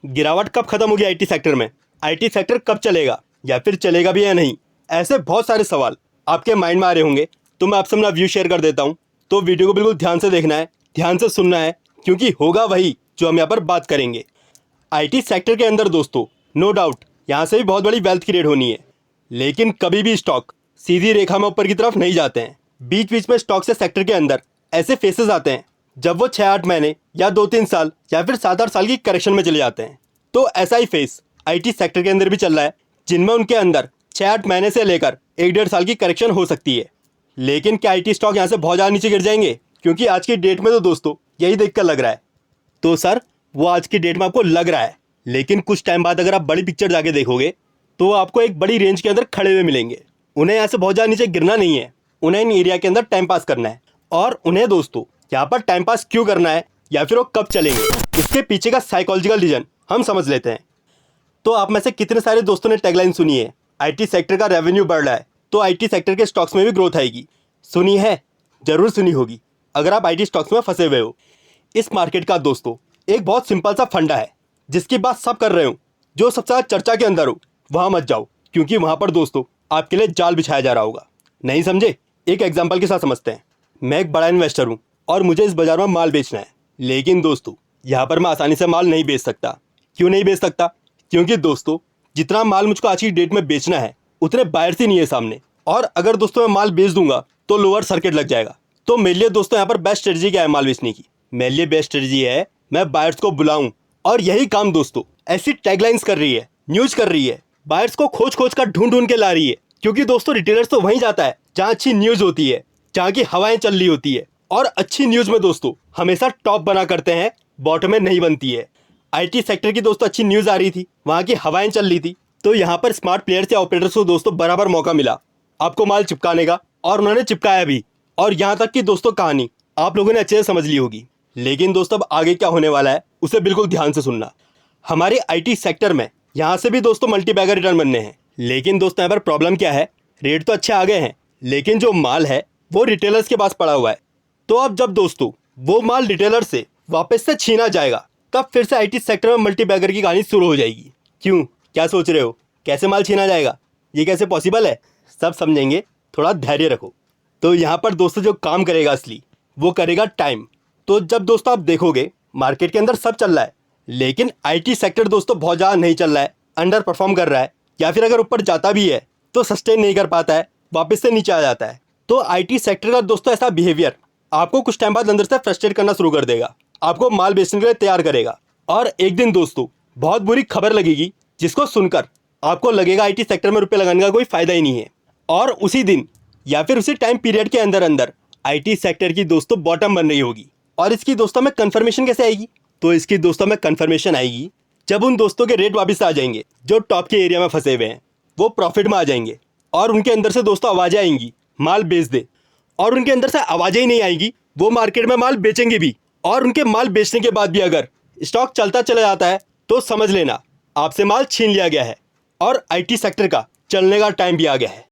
गिरावट कब खत्म होगी आईटी सेक्टर में, आईटी सेक्टर कब चलेगा या फिर चलेगा भी या नहीं, ऐसे बहुत सारे सवाल आपके माइंड में आ रहे होंगे। तो मैं आपसे अपना व्यू शेयर कर देता हूँ। तो वीडियो को बिल्कुल ध्यान से देखना है, ध्यान से सुनना है, क्योंकि होगा वही जो हम यहाँ पर बात करेंगे। आईटी सेक्टर के अंदर दोस्तों नो डाउट यहाँ से भी बहुत बड़ी वेल्थ क्रिएट होनी है, लेकिन कभी भी स्टॉक सीधी रेखा में ऊपर की तरफ नहीं जाते हैं। बीच बीच में स्टॉक से सेक्टर के अंदर ऐसे फेसेस आते हैं जब वो 6-8 महीने या 2-3 साल या फिर 7-8 साल की करेक्शन में चले जाते हैं। तो ऐसा ही फेस आईटी सेक्टर के अंदर भी चल रहा है, जिनमें उनके अंदर 6-8 महीने से लेकर 1-1.5 साल की करेक्शन हो सकती है। लेकिन क्या आईटी स्टॉक यहाँ से बहुत ज़्यादा नीचे गिर जाएंगे? क्योंकि आज की डेट में तो दोस्तों यही देखकर लग रहा है। तो सर वो आज की डेट में आपको लग रहा है, लेकिन कुछ टाइम बाद अगर आप बड़ी पिक्चर जाके देखोगे तो वो आपको एक बड़ी रेंज के अंदर खड़े हुए मिलेंगे। उन्हें यहाँ से बहुत ज़्यादा नीचे गिरना नहीं है, उन्हें इन एरिया के अंदर टाइम पास करना है। और उन्हें दोस्तों यहाँ पर टाइम पास क्यों करना है या फिर वो कब चलेंगे, इसके पीछे का साइकोलॉजिकल रीजन हम समझ लेते हैं। तो आप में से कितने सारे दोस्तों ने टैगलाइन सुनी है, आईटी सेक्टर का रेवेन्यू बढ़ रहा है तो आईटी सेक्टर के स्टॉक्स में भी ग्रोथ आएगी? सुनी है, जरूर सुनी होगी अगर आप आईटी स्टॉक्स में फंसे हुए हो। इस मार्केट का दोस्तों एक बहुत सिंपल सा फंडा है जिसकी बात सब कर रहे हो। जो सबसे ज़्यादा चर्चा के अंदर हो वहाँ मत जाओ, क्योंकि वहाँ पर दोस्तों आपके लिए जाल बिछाया जा रहा होगा। नहीं समझे? एक एग्जाम्पल के साथ समझते हैं। मैं एक बड़ा इन्वेस्टर हूँ और मुझे इस बाजार में माल बेचना है, लेकिन दोस्तों यहाँ पर मैं आसानी से माल नहीं बेच सकता। क्यों नहीं बेच सकता? क्योंकि दोस्तों जितना माल मुझको आज की डेट में बेचना है उतने बायर्स ही नहीं है सामने, और अगर दोस्तों मैं माल बेच दूंगा तो लोअर सर्किट लग जाएगा। तो मेरे लिए दोस्तों यहाँ पर बेस्ट स्ट्रेटजी क्या है माल बेचने की? मेरे लिए बेस्ट स्ट्रेटजी है मैं बायर्स को बुलाऊं, और यही काम दोस्तों ऐसी टैगलाइंस कर रही है, न्यूज कर रही है, बायर्स को खोज खोज कर ढूंढ ढूंढ के ला रही है। क्योंकि दोस्तों रिटेलर्स तो वहीं जाता है जहाँ अच्छी न्यूज होती है, जहाँ की हवाएं चल रही होती है, और अच्छी न्यूज में दोस्तों हमेशा टॉप बना करते हैं, बॉटम में नहीं बनती है। आईटी सेक्टर की दोस्तों अच्छी न्यूज आ रही थी, वहाँ की हवाएं चल रही थी, तो यहाँ पर स्मार्ट प्लेयर्स या ऑपरेटर्स को दोस्तों बराबर मौका मिला आपको माल चिपकाने का, और उन्होंने चिपकाया भी। और यहाँ तक कि दोस्तों कहानी आप लोगों ने अच्छे से समझ ली होगी। लेकिन दोस्तों अब आगे क्या होने वाला है उसे बिल्कुल ध्यान से सुनना। हमारे आईटी सेक्टर में यहाँ से भी दोस्तों मल्टी बैगर रिटर्न बनने हैं, लेकिन दोस्तों यहाँ पर प्रॉब्लम क्या है? रेट तो अच्छे आ गए हैं, लेकिन जो माल है वो रिटेलर्स के पास पड़ा हुआ है। तो अब जब दोस्तों वो माल रिटेलर से वापस से छीना जाएगा तब फिर से आईटी सेक्टर में मल्टी बैगर की कहानी शुरू हो जाएगी। क्यों, क्या सोच रहे हो? कैसे माल छीना जाएगा? ये कैसे पॉसिबल है? सब समझेंगे, थोड़ा धैर्य रखो। तो यहाँ पर दोस्तों जो काम करेगा असली वो करेगा टाइम। तो जब दोस्तों आप देखोगे मार्केट के अंदर सब चल रहा है, लेकिन आईटी सेक्टर दोस्तों बहुत ज़्यादा नहीं चल रहा है, अंडर परफॉर्म कर रहा है, या फिर अगर ऊपर जाता भी है तो सस्टेन नहीं कर पाता है, वापस से नीचे आ जाता है। तो आईटी सेक्टर का दोस्तों ऐसा बिहेवियर आपको कुछ टाइम बाद अंदर से फ्रस्ट्रेट करना शुरू कर देगा, आपको माल बेचने के लिए तैयार करेगा। और एक दिन दोस्तों बहुत बुरी खबर लगेगी जिसको सुनकर आपको लगेगा आईटी सेक्टर में रुपये लगाने का कोई फायदा ही नहीं है। और उसी दिन या फिर उसी टाइम पीरियड के अंदर अंदर आईटी सेक्टर की दोस्तों बॉटम बन रही होगी। और इसकी दोस्तों में कंफर्मेशन कैसे आएगी? तो इसकी दोस्तों में कंफर्मेशन आएगी जब उन दोस्तों के रेट वापस आ जाएंगे जो टॉप के एरिया में फंसे हुए हैं, वो प्रॉफिट में आ जाएंगे, और उनके अंदर से दोस्तों आवाज़ें आएंगी माल बेच दे, और उनके अंदर से आवाज़ें ही नहीं आएंगी, वो मार्केट में माल बेचेंगे भी। और उनके माल बेचने के बाद भी अगर स्टॉक चलता चला जाता है तो समझ लेना आपसे माल छीन लिया गया है और आईटी सेक्टर का चलने का टाइम भी आ गया है।